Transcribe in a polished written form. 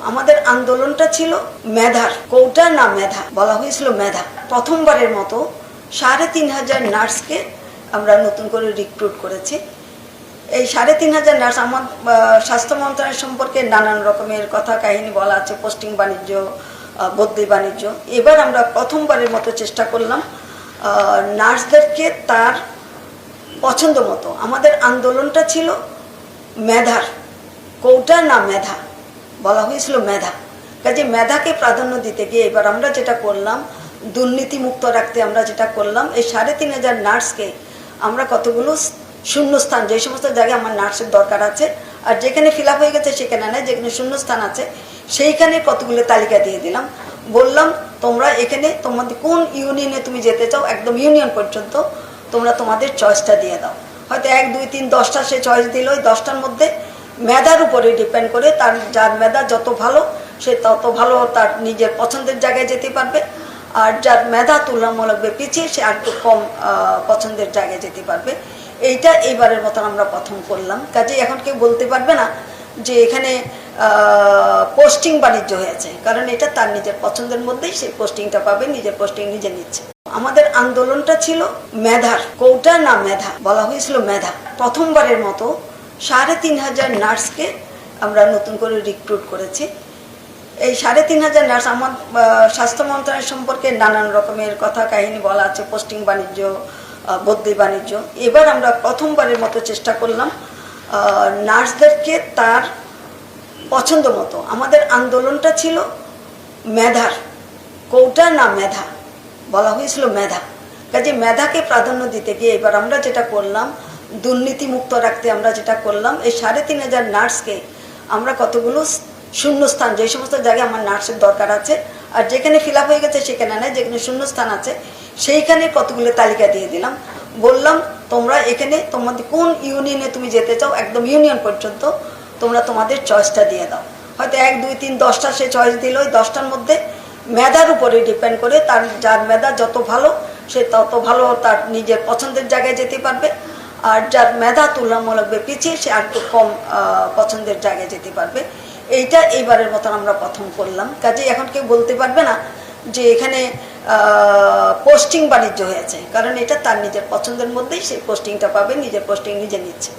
আমাদের আন্দোলনটা ছিল মেধার, কোটা না মেধা, বলা হয়েছিল মেধা। প্রথমবারের মতো ৩,৫০০ নার্সকে আমরা নতুন করে রিক্রুট করেছি। এই ৩,৫০০ নার্স আমার স্বাস্থ্য মন্ত্রণালয় সম্পর্কে নানান রকমের কথা কাহিনী বলা আছে, পোস্টিং বাণিজ্য, বদলি বাণিজ্য। এবার আমরা প্রথমবারের মতো চেষ্টা করলাম নার্সদেরকে তার পছন্দ মতো। আমাদের আন্দোলনটা ছিল মেধার, কোটা না মেধা, বলা হয়েছিল মেধা। কাজে মেধাকে প্রাধান্য দিতে গিয়ে এবার আমরা যেটা করলাম, দুর্নীতিমুক্ত রাখতে আমরা যেটা করলাম, এই ৩,৫০০ নার্সকে আমরা কতগুলো শূন্যস্থান, যে সমস্ত জায়গায় আমার নার্সের দরকার আছে আর যেখানে ফিল আপ হয়ে গেছে সেখানে নয়, যেখানে শূন্যস্থান আছে সেইখানে কতগুলো তালিকা দিয়ে দিলাম। বললাম তোমরা এখানে তোমাদের কোন ইউনিয়নে তুমি যেতে চাও, একদম ইউনিয়ন পর্যন্ত তোমরা তোমাদের চয়েসটা দিয়ে দাও। হয়তো ১, ২, ৩, ১০টা সে চয়েস দিল। ওই 10টার মধ্যে মেধার উপরে ডিপেন্ড করে, তার যার মেধা যত ভালো সে তত ভালো তার নিজের পছন্দের জায়গায় যেতে পারবে, আর যার মেধা তুলনামূলকভাবে পিছিয়ে সে আর একটু কম পছন্দের জায়গায় যেতে পারবে। এইটা এইবারের মতন আমরা প্রথম করলাম। কাজে এখন কেউ বলতে পারবে না যে এখানে পোস্টিং বাণিজ্য হয়েছে, কারণ এটা তার নিজের পছন্দের মধ্যেই সে পোস্টিংটা পাবে, নিজের পোস্টিং নিজে নিচ্ছে। আমাদের আন্দোলনটা ছিল মেধার, কোটা না মেধা, বলা হয়েছিল মেধা। প্রথমবারের মতো ৩,৫০০ নার্সকে আমরা নতুন করে রিক্রুট করেছি। এই ৩,৫০০ নার্স আমার স্বাস্থ্য মন্ত্রণালয় সম্পর্কে নানান রকমের কথা কাহিনী বলা আছে, পোস্টিং বাণিজ্য, বদলি বাণিজ্য। এবার আমরা প্রথমবারের মতো চেষ্টা করলাম নার্সদেরকে তার পছন্দ মতো। আমাদের আন্দোলনটা ছিল মেধার, কোটা না মেধা, বলা হয়েছিল মেধা। কাজে মেধাকে প্রাধান্য দিতে গিয়ে এবার আমরা যেটা করলাম, দুর্নীতিমুক্ত রাখতে আমরা যেটা করলাম, এই ৩,৫০০ নার্সকে আমরা কতগুলো শূন্যস্থান, যে সমস্ত জায়গায় আমার নার্সের দরকার আছে আর যেখানে ফিল আপ হয়ে গেছে সেখানে নয়, যেখানে শূন্যস্থান আছে সেইখানে কতগুলো তালিকা দিয়ে দিলাম। বললাম তোমরা এখানে তোমাদের কোন ইউনিয়নে তুমি যেতে চাও, একদম ইউনিয়ন পর্যন্ত তোমরা তোমাদের চয়েসটা দিয়ে দাও। হয়তো ১, ২, ৩, ১০টা সে চয়েস দিল। ওই 10টার মধ্যে মেধার উপরে ডিপেন্ড করে, তার যার মেধা যত ভালো সে তত ভালো তার নিজের পছন্দের জায়গায় যেতে পারবে, আর যার মেধা তুলনামূলকভাবে পিছিয়ে সে আর একটু কম পছন্দের জায়গায় যেতে পারবে। এইটা এইবারের মতন আমরা প্রথম করলাম। কাজে এখন কেউ বলতে পারবে না যে এখানে পোস্টিং বাণিজ্য হয়েছে, কারণ এটা তার নিজের পছন্দের মধ্যেই সে পোস্টিংটা পাবে, নিজের পোস্টিং নিজে নিচ্ছে।